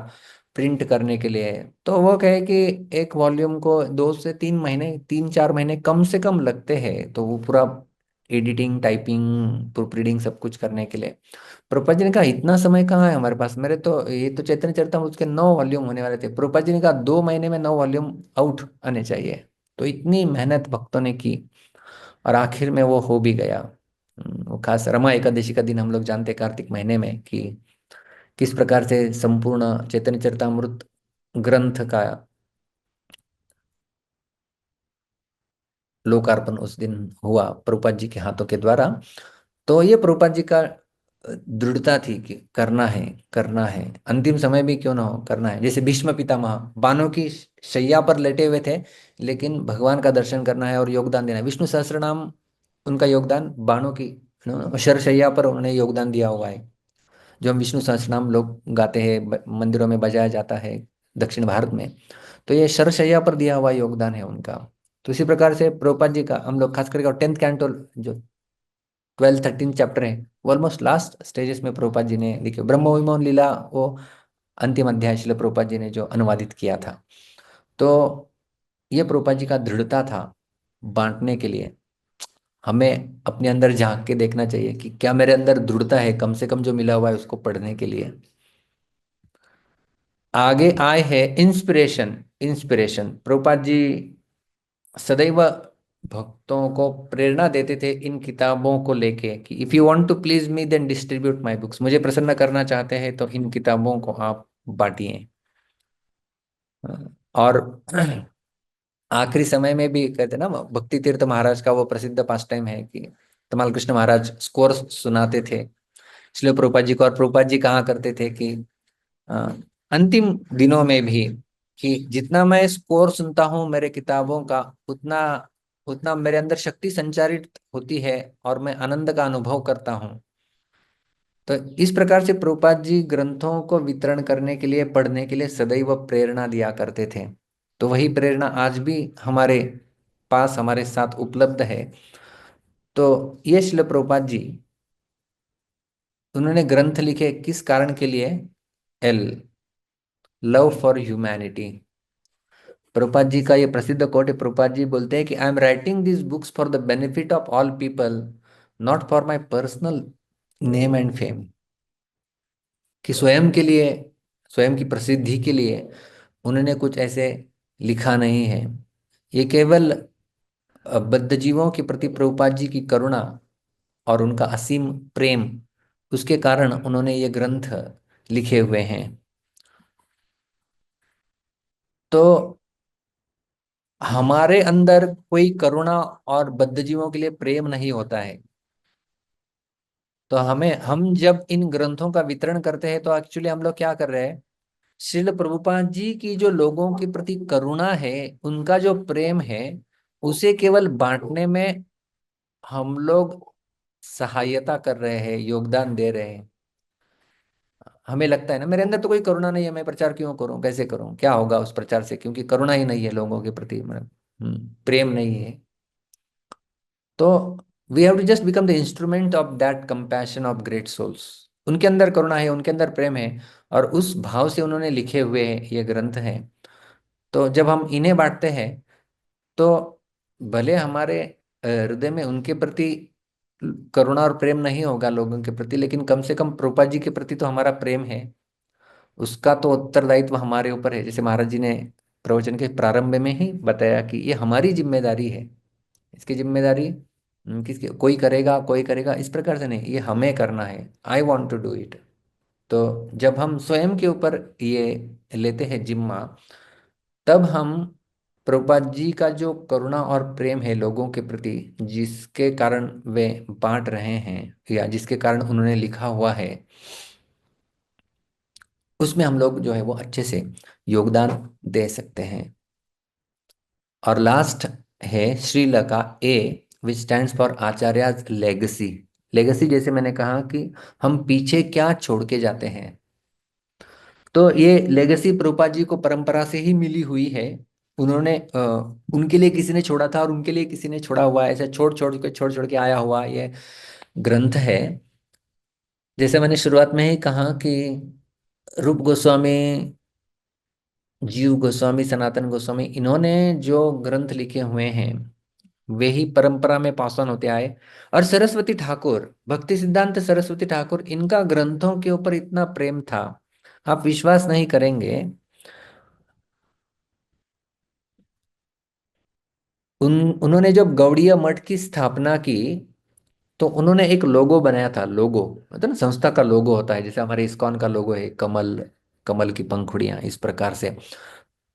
प्रिंट करने के लिए। तो वो कहे कि एक वॉल्यूम को 2 से 3 महीने, 3-4 महीने कम से कम लगते हैं, तो वो पूरा एडिटिंग, टाइपिंग, प्रूफ रीडिंग सब कुछ करने के लिए। प्रभुपाद जी ने कहा इतना समय कहाँ है हमारे पास, मेरे तो ये तो चैतन्य चरितमृत के 9 वॉल्यूम होने वाले थे। प्रभुपाद जी ने कहा 2 महीने में 9 वॉल्यूम आउट आने चाहिए। तो इतनी मेहनत भक्तों ने की और आखिर में वो हो भी गया। वो खास रमा एकादशी का दिन हम लोग जानते हैं कार्तिक महीने में, कि किस प्रकार से संपूर्ण चैतन्य चरितामृत ग्रंथ का लोकार्पण उस दिन हुआ प्रभुपाद जी के हाथों के द्वारा। तो ये प्रभुपाद जी का दृढ़ता थी कि करना है, करना है, अंतिम समय भी क्यों ना हो करना है। जैसे भीष्म पितामह बाणों की शैया पर लेटे हुए थे, लेकिन भगवान का दर्शन करना है और योगदान देना है। विष्णु सहस्त्रनाम उनका योगदान बाणों की शरशैया पर उन्होंने योगदान दिया हुआ है। जो हम विष्णु सहस्त्रनाम लोग गाते हैं, मंदिरों में बजाया जाता है दक्षिण भारत में, तो ये शरशैया पर दिया हुआ योगदान है उनका। तो इसी प्रकार से प्रभुपाद जी का हम लोग खास करके 10th कैंटो, जो 12-13 चैप्टर है, वो ऑलमोस्ट लास्ट स्टेजेस में प्रभुपाद जी ने लिखे। ब्रह्म विमोहन लीला वो अंतिम अध्याय शिल प्रभुपाद जी ने जो अनुवादित किया था। तो ये प्रभुपाद जी का दृढ़ता था बांटने के लिए। हमें अपने अंदर झांक के देखना चाहिए कि क्या मेरे अंदर दृढ़ता है, कम से कम जो मिला हुआ है उसको पढ़ने के लिए। आगे आए है इंस्पिरेशन। इंस्पिरेशन प्रभुपाद जी सदैव भक्तों को प्रेरणा देते थे इन किताबों को लेके कि if you want to please me then distribute my books, मुझे प्रसन्न करना चाहते हैं तो इन किताबों को आप बांटिए। और आखिरी समय में भी कहते ना, भक्ति तीर्थ महाराज का वो प्रसिद्ध पास टाइम है कि तमाल कृष्ण महाराज स्कोर सुनाते थे इसलिए प्रभुपाद जी को। और प्रभुपाद जी कहा करते थे कि अ, अंतिम दिनों में भी, कि जितना मैं स्कोर सुनता हूँ मेरे किताबों का, उतना उतना मेरे अंदर शक्ति संचारित होती है और मैं आनंद का अनुभव करता हूँ। तो इस प्रकार से प्रभुपाद जी ग्रंथों को वितरण करने के लिए, पढ़ने के लिए सदैव प्रेरणा दिया करते थे। तो वही प्रेरणा आज भी हमारे पास, हमारे साथ उपलब्ध है। तो ये शिल प्रभुपाद जी, उन्होंने ग्रंथ लिखे किस कारण के लिए? L, love for humanity. Prabhupada ji का ये प्रसिद्ध कोट है। प्रभुपाद जी बोलते हैं कि I am writing this books for the benefit of all people, not for my personal name and fame. कि स्वयं के लिए, स्वयं की प्रसिद्धि के लिए उन्होंने कुछ ऐसे लिखा नहीं है। ये केवल बद्ध जीवों के प्रति प्रभुपाद जी की करुणा और उनका असीम प्रेम, उसके कारण उन्होंने ये ग्रंथ लिखे हुए हैं। तो हमारे अंदर कोई करुणा और बद्ध जीवों के लिए प्रेम नहीं होता है, तो हम जब इन ग्रंथों का वितरण करते हैं तो एक्चुअली हम लोग क्या कर रहे हैं? श्रील प्रभुपाद जी की जो लोगों के प्रति करुणा है, उनका जो प्रेम है, उसे केवल बांटने में हम लोग सहायता कर रहे हैं, योगदान दे रहे हैं। हमें लगता है ना, मेरे अंदर तो कोई करुणा नहीं है, मैं प्रचार क्यों करूं, कैसे करूं, क्या होगा उस प्रचार से, क्योंकि करुणा ही नहीं है लोगों के प्रति, मतलब प्रेम नहीं है। तो we have to just become the instrument of that compassion of great souls. उनके अंदर करुणा है, उनके अंदर प्रेम है, और उस भाव से उन्होंने लिखे हुए ये ग्रंथ हैं। तो जब हम इन्हें बांटते हैं, तो भले हमारे हृदय में उनके प्रति करुणा और प्रेम नहीं होगा लोगों के प्रति, लेकिन कम से कम प्रभुपाद जी के प्रति तो हमारा प्रेम है। उसका तो उत्तरदायित्व हमारे ऊपर है। जैसे महाराज जी ने प्रवचन के प्रारंभ में ही बताया कि ये हमारी जिम्मेदारी है। इसकी जिम्मेदारी किसकी? कोई करेगा, कोई करेगा, इस प्रकार से नहीं, ये हमें करना है। I want to do it. तो जब हम स्वयं के ऊपर ये लेते हैं जिम्मा, तब हम प्रभुपाद जी का जो करुणा और प्रेम है लोगों के प्रति, जिसके कारण वे बांट रहे हैं या जिसके कारण उन्होंने लिखा हुआ है, उसमें हम लोग जो है वो अच्छे से योगदान दे सकते हैं। और लास्ट है श्रीलका A, which stands for Acharya's legacy. Legacy जैसे मैंने कहा कि हम पीछे क्या छोड़ के जाते हैं, तो ये लेगेसी प्रभुपाद जी को परंपरा से ही मिली हुई है। उन्होंने उनके लिए किसी ने छोड़ा था और उनके लिए किसी ने छोड़ा हुआ है, ऐसे छोड़ छोड़ के आया हुआ ये ग्रंथ है। जैसे मैंने शुरुआत में ही कहा कि रूप गोस्वामी, जीव गोस्वामी, सनातन गोस्वामी, इन्होंने जो ग्रंथ लिखे हुए हैं वे ही परंपरा में पास ऑन होते आए। और सरस्वती ठाकुर, भक्ति सिद्धांत सरस्वती ठाकुर, इनका ग्रंथों के ऊपर इतना प्रेम था, आप विश्वास नहीं करेंगे। उन्होंने जब गौड़ीय मठ की स्थापना की, तो उन्होंने एक लोगो बनाया था। लोगो मतलब ना, संस्था का लोगो होता है, जैसे हमारे इस्कॉन का लोगो है कमल, कमल की पंखुड़ियां, इस प्रकार से।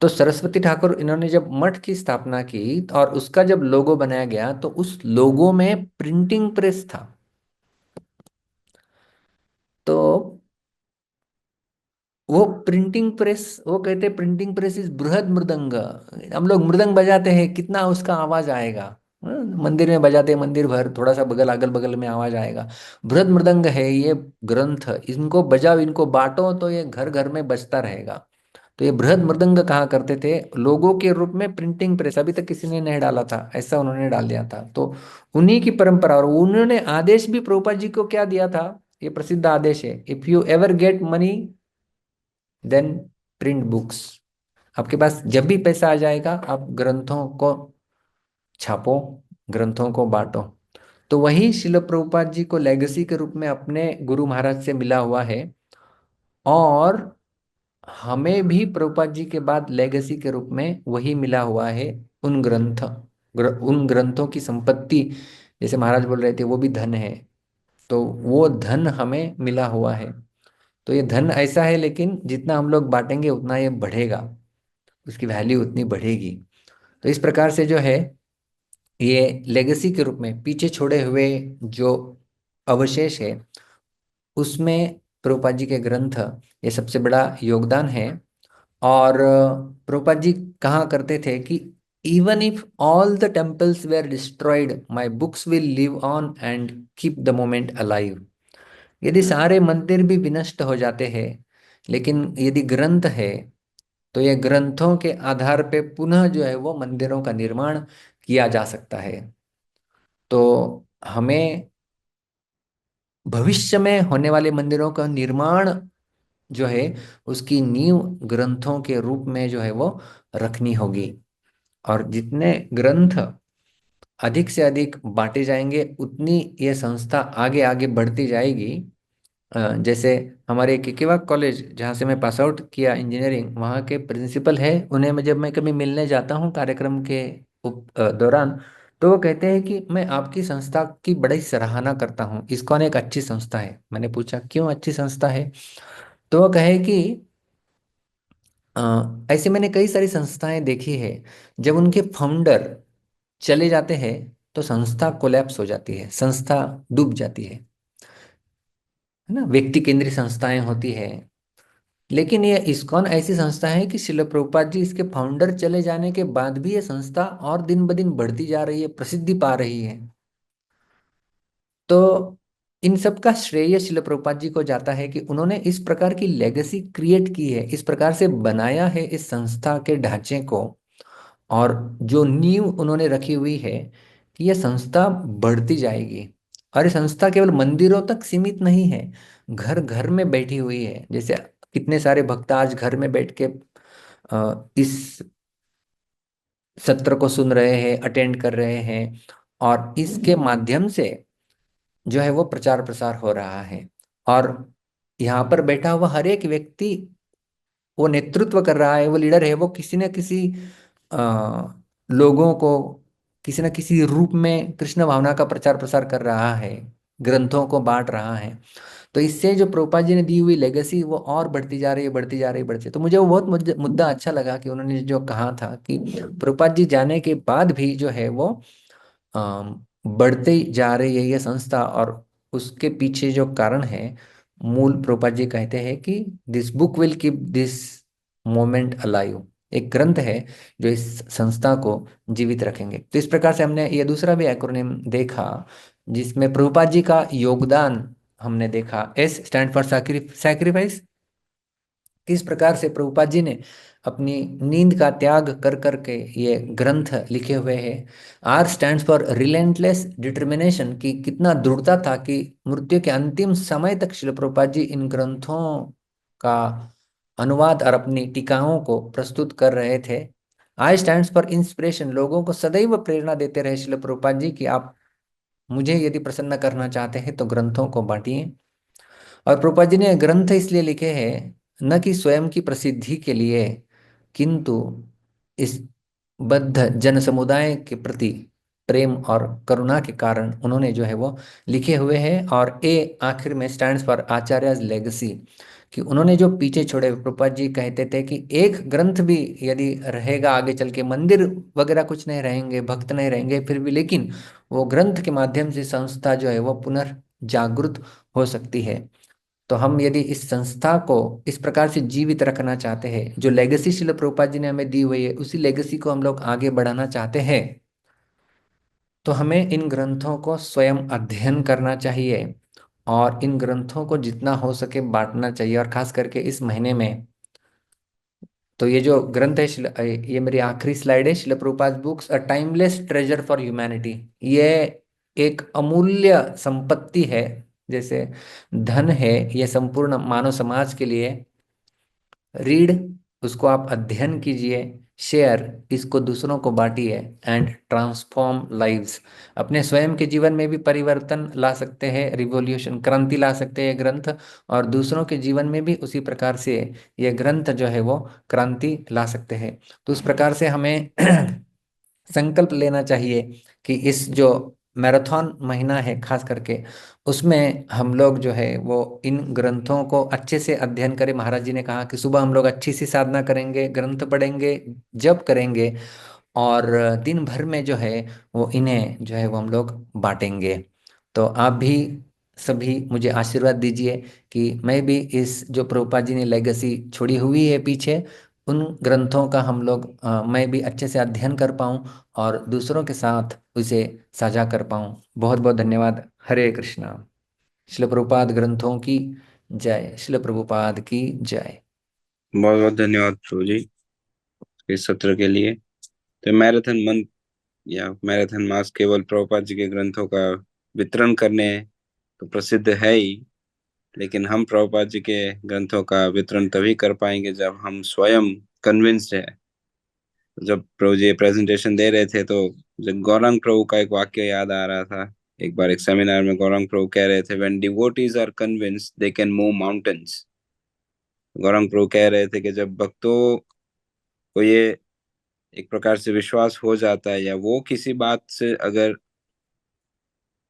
तो सरस्वती ठाकुर इन्होंने जब मठ की स्थापना की और उसका जब लोगो बनाया गया, तो उस लोगो में प्रिंटिंग प्रेस था। तो वो प्रिंटिंग प्रेस, वो कहते हैं प्रिंटिंग प्रेस इज बृहद मृदंग। हम लोग मृदंग बजाते हैं, कितना उसका आवाज आएगा। मंदिर में बजाते हैं, मंदिर भर, थोड़ा सा बगल अगल बगल में आवाज आएगा। बृहद मृदंग है ये ग्रंथ, इनको बजाओ, इनको बांटो, तो ये घर घर में बजता रहेगा। तो ये बृहद मृदंग कहा करते थे, लोगों के रूप में प्रिंटिंग प्रेस अभी तक किसी ने नहीं डाला था, ऐसा उन्होंने डाल दिया था। तो उन्हीं की परंपरा, और उन्होंने आदेश भी प्रभुपाद जी को क्या दिया था? ये प्रसिद्ध आदेश है, if you ever get money then print books. आपके पास जब भी पैसा आ जाएगा, आप ग्रंथों को छापो, ग्रंथों को बांटो। तो वही शिल प्रभुपाद जी को लेगेसी के रूप में अपने गुरु महाराज से मिला हुआ है। और हमें भी प्रभुपाद जी के बाद लेगेसी के रूप में वही मिला हुआ है। उन उन ग्रंथों की संपत्ति, जैसे महाराज बोल रहे थे, वो भी धन है। तो वो धन हमें मिला हुआ है। तो ये धन ऐसा है, लेकिन जितना हम लोग बांटेंगे उतना ये बढ़ेगा, उसकी वैल्यू उतनी बढ़ेगी। तो इस प्रकार से जो है, ये लेगेसी के रूप में पीछे छोड़े हुए जो अवशेष है, उसमें प्रभुपाद जी के ग्रंथ, ये सबसे बड़ा योगदान है। और प्रभुपाद जी कहा करते थे कि even if all the temples were destroyed, my books will live on and keep the moment alive. यदि सारे मंदिर भी विनष्ट हो जाते हैं, लेकिन यदि ग्रंथ है, तो ये ग्रंथों के आधार पे पुनः जो है वो मंदिरों का निर्माण किया जा सकता है। तो हमें भविष्य में होने वाले मंदिरों का निर्माण जो है, उसकी नींव ग्रंथों के रूप में जो है वो रखनी होगी। और जितने ग्रंथ अधिक से अधिक बांटे जाएंगे, उतनी ये संस्था आगे आगे बढ़ती जाएगी। जैसे हमारे केकेवा कॉलेज, जहाँ से मैं पास आउट किया इंजीनियरिंग, वहाँ के प्रिंसिपल है, उन्हें जब मैं कभी मिलने जाता हूँ कार्यक्रम के दौरान, तो वो कहते हैं कि मैं आपकी संस्था की बड़ी सराहना करता हूँ, इस्कॉन एक अच्छी संस्था है। मैंने पूछा क्यों अच्छी संस्था है? तो वो कहे कि ऐसे मैंने कई सारी संस्थाएं देखी है, जब उनके फाउंडर चले जाते हैं तो संस्था कोलैप्स हो जाती है, संस्था डूब जाती है ना, व्यक्ति केंद्रीय संस्थाएं होती है। लेकिन ये इस्कॉन ऐसी संस्था है कि शिल प्रभुपाद जी इसके फाउंडर चले जाने के बाद भी ये संस्था और दिन ब दिन बढ़ती जा रही है, प्रसिद्धि पा रही है। तो इन सब का श्रेय शिल प्रभुपाद जी को जाता है कि उन्होंने इस प्रकार की लेगेसी क्रिएट की है, इस प्रकार से बनाया है इस संस्था के ढांचे को। और जो नींव उन्होंने रखी हुई है कि यह संस्था बढ़ती जाएगी। और ये संस्था केवल मंदिरों तक सीमित नहीं है, घर घर में बैठी हुई है। जैसे कितने सारे भक्त आज घर में बैठ के इस सत्र को सुन रहे हैं, अटेंड कर रहे हैं, और इसके माध्यम से जो है वो प्रचार प्रसार हो रहा है। और यहाँ पर बैठा हुआ हर एक व्यक्ति वो नेतृत्व कर रहा है, वो लीडर है, वो किसी न किसी आ, लोगों को किसी न किसी रूप में कृष्ण भावना का प्रचार प्रसार कर रहा है, ग्रंथों को बांट रहा है। तो इससे जो प्रभुपाद जी ने दी हुई लेगेसी वो और बढ़ती जा रही है, बढ़ती जा रही है, बढ़ती। तो मुझे वो बहुत मुद्दा अच्छा लगा कि उन्होंने जो कहा था कि प्रभुपाद जी जाने के बाद भी जो है वो बढ़ते जा रही है ये संस्था। और उसके पीछे जो कारण है, मूल प्रभुपाद जी कहते हैं कि this book will keep this moment alive. एक ग्रंथ है जो इस संस्था को जीवित रखेंगे। तो इस प्रकार से हमने ये दूसरा भी एक्रोनिम देखा, जिसमें प्रभुपाद जी का योगदान हमने देखा। S stand for sacrifice. किस प्रकार से प्रभुपाद जी ने अपनी नींद का त्याग कर करके ये ग्रंथ लिखे हुए हैं। R stands for relentless determination, कि कितना दृढ़ता था कि मृत्यु के अंतिम समय तक श्रील प्रभुपाद जी इन ग्रंथों का अनुवाद और अपनी टीकाओं को प्रस्तुत कर रहे थे। आई स्टैंड्स फॉर इंस्पिरेशन, लोगों को सदैव प्रेरणा देते रहे श्रील प्रभुपाद जी कि आप मुझे यदि प्रसन्न करना चाहते हैं तो ग्रंथों को बांटिए। और प्रभुपाद जी ने ग्रंथ इसलिए लिखे हैं, न कि स्वयं की प्रसिद्धि के लिए, किंतु इस बद्ध जन समुदाय के प्रति प्रेम और करुणा के कारण उन्होंने जो है वो लिखे हुए हैं। और ए आखिर में स्टैंड्स फॉर आचार्यज लेगेसी, कि उन्होंने जो पीछे छोड़े। प्रभुपाद जी कहते थे कि एक ग्रंथ भी यदि रहेगा आगे चल के, मंदिर वगैरह कुछ नहीं रहेंगे, भक्त नहीं रहेंगे फिर भी, लेकिन वो ग्रंथ के माध्यम से संस्था जो है वो पुनर्जागृत हो सकती है। तो हम यदि इस संस्था को इस प्रकार से जीवित रखना चाहते हैं, जो लेगेसी शिल प्रभुपाद जी ने हमें दी हुई है, उसी लेगेसी को हम लोग आगे बढ़ाना चाहते हैं, तो हमें इन ग्रंथों को स्वयं अध्ययन करना चाहिए। और इन ग्रंथों को जितना हो सके बांटना चाहिए। और खास करके इस महीने में, तो ये जो ग्रंथ है ये मेरी आखिरी स्लाइड है, शिल Prabhupada books a timeless treasure for humanity. ये एक अमूल्य संपत्ति है, जैसे धन है, ये संपूर्ण मानव समाज के लिए। रीड, उसको आप अध्ययन कीजिए, शेयर, इसको दूसरों को बांटिए, एंड ट्रांसफॉर्म लाइव्स। अपने स्वयं के जीवन में भी परिवर्तन ला सकते हैं, रिवॉल्यूशन, क्रांति ला सकते हैं ग्रंथ। और दूसरों के जीवन में भी उसी प्रकार से ये ग्रंथ जो है वो क्रांति ला सकते हैं। तो उस प्रकार से हमें संकल्प लेना चाहिए कि इस जो मैराथन महीना है खास करके, उसमें हम लोग जो है वो इन ग्रंथों को अच्छे से अध्ययन करें। महाराज जी ने कहा कि सुबह हम लोग अच्छी सी साधना करेंगे, ग्रंथ पढ़ेंगे, जप करेंगे, और दिन भर में जो है वो इन्हें जो है वो हम लोग बांटेंगे। तो आप भी सभी मुझे आशीर्वाद दीजिए कि मैं भी इस जो प्रभुपाद जी ने लेगेसी छोड़ी हुई है पीछे, उन ग्रंथों का हम लोग मैं भी अच्छे से अध्ययन कर पाऊँ और दूसरों के साथ उसे साझा कर पाऊँ। बहुत बहुत धन्यवाद। हरे कृष्णा। शिल प्रभुपाद ग्रंथों की जय। शिल प्रभुपाद की जय। बहुत बहुत धन्यवाद प्रभु जी इस सत्र के लिए। तो मैराथन मंथ या मैराथन मास केवल प्रभुपाद जी के ग्रंथों का वितरण करने तो प्रसिद्ध है ही, लेकिन हम प्रभुपाद जी के ग्रंथों का वितरण तभी कर पाएंगे जब हम स्वयं कन्विंस्ड है। जब प्रभु जी प्रेजेंटेशन दे रहे थे तो जब गौरांग प्रभु का एक वाक्य याद आ रहा था। एक बार एक सेमिनार में गौरांग प्रभु कह रहे थे, when devotees are convinced they can move mountains. Gaurang Prabhu कह रहे थे कि जब भक्तों को ये एक प्रकार से विश्वास हो जाता है, या वो किसी बात से अगर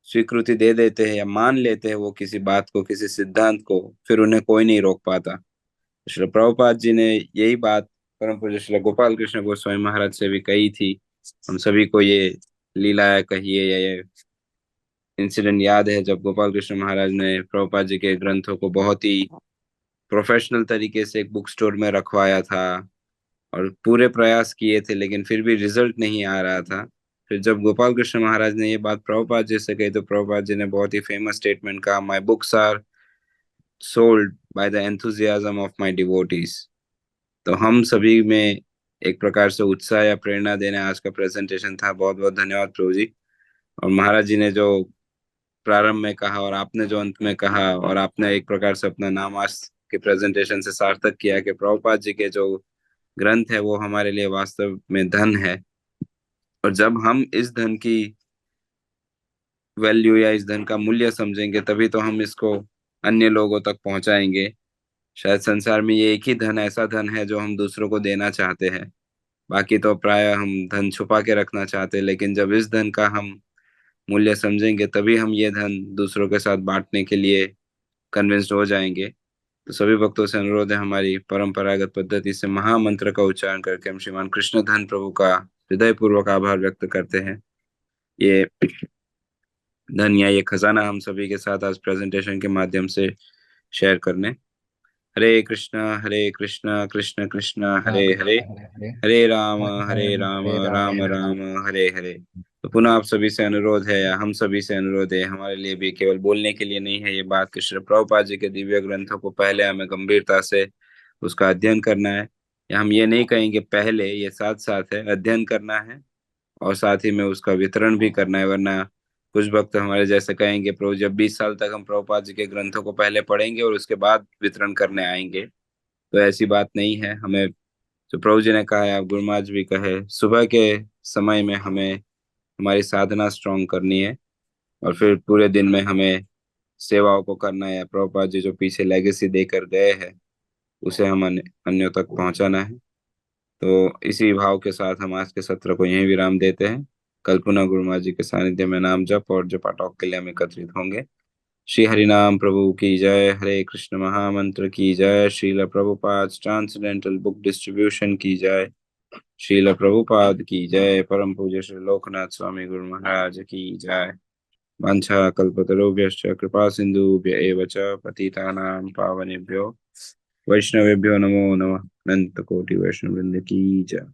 स्वीकृति दे देते हैं या मान लेते हैं वो किसी बात को, किसी सिद्धांत को, फिर उन्हें कोई नहीं रोक पाता। श्री प्रभुपाद जी ने यही बात परम पूज्य श्री गोपाल कृष्ण गोस्वामी महाराज से भी कही थी। हम सभी को ये लीला कहिए या ये इंसिडेंट याद है जब गोपाल कृष्ण महाराज ने प्रभुपाद जी के ग्रंथों को बहुत ही प्रोफेशनल तरीके से एक बुक स्टोर में रखवाया था, और पूरे प्रयास किए थे लेकिन फिर भी रिजल्ट नहीं आ रहा था। फिर जब गोपाल कृष्ण महाराज ने ये बात प्रभुपाद जी से कही तो प्रभुपाद जी ने बहुत ही फेमस स्टेटमेंट कहा, my books are sold by the enthusiasm of my devotees. तो हम सभी में एक प्रकार से उत्साह या प्रेरणा देने आज का प्रेजेंटेशन था। बहुत बहुत धन्यवाद प्रभु जी। और महाराज जी ने जो प्रारंभ में कहा और आपने जो अंत में कहा, और आपने एक प्रकार से अपना नाम आज के प्रेजेंटेशन से सार्थक किया कि प्रभुपाद जी के जो ग्रंथ है वो हमारे लिए वास्तव में धन है। और जब हम इस धन की वैल्यू या इस धन का मूल्य समझेंगे तभी तो हम इसको अन्य लोगों तक पहुंचाएंगे। शायद संसार में ये एक ही धन ऐसा धन है जो हम दूसरों को देना चाहते हैं, बाकी तो प्राय हम धन छुपा के रखना चाहते हैं। लेकिन जब इस धन का हम मूल्य समझेंगे तभी हम ये धन दूसरों के साथ बांटने के लिए कन्विंस्ड हो जाएंगे। तो सभी भक्तों से अनुरोध है, हमारी परंपरागत पद्धति से महामंत्र का उच्चारण करके हम श्रीमान कृष्ण धन प्रभु का हृदय पूर्वक आभार व्यक्त करते हैं। ये धन या ये खजाना हम सभी के साथ आज प्रेजेंटेशन के माध्यम से शेयर करने। हरे कृष्णा कृष्ण कृष्ण हाँ, हरे हरे, हरे हरे, हरे हरे राम हरे राम, राम हरे राम राम। हरे हरे। तो पुनः आप सभी से अनुरोध है, या हम सभी से अनुरोध है, हमारे लिए भी केवल बोलने के लिए नहीं है ये बात, कि श्री प्रभुपाद जी के दिव्य ग्रंथों को पहले हमें गंभीरता से उसका अध्ययन करना है। या हम ये नहीं कहेंगे पहले, ये साथ साथ है, अध्ययन करना है और साथ ही में उसका वितरण भी करना है। वरना कुछ भक्त हमारे जैसे कहेंगे, प्रभु जब 20 साल तक हम प्रभुपाद जी के ग्रंथों को पहले पढ़ेंगे और उसके बाद वितरण करने आएंगे, तो ऐसी बात नहीं है। हमें जो प्रभु जी ने कहा है, आप गुरु महाराज भी कहे, सुबह के समय में हमें हमारी साधना स्ट्रांग करनी है, और फिर पूरे दिन में हमें सेवाओं को करना है। प्रभुपाद जी जो पीछे लेगेसी देकर गए हैं उसे हम अन्यों तक पहुंचाना है। तो इसी भाव के साथ हम आज के सत्र को यहीं विराम देते हैं। कल पुनः गुरु महाराज जी के सानिध्य में नाम जप और जपा टॉक के लिए हम एकत्रित होंगे। श्री हरिनाम प्रभु की जय, हरे कृष्ण महामंत्र की जय, Srila Prabhupada transcendental book distribution की जय, श्रील प्रभुपाद की जय, परम पूज्य श्री लोकनाथ स्वामी गुरु महाराज की जय। वाञ्छा कल्पतरुभ्यश्च कृपा सिन्धुभ्य एव च पतितानां पावनेभ्यो वैष्णवेभ्यो नमो नमः। अनंत कोटि वैष्णव वृंद की जय।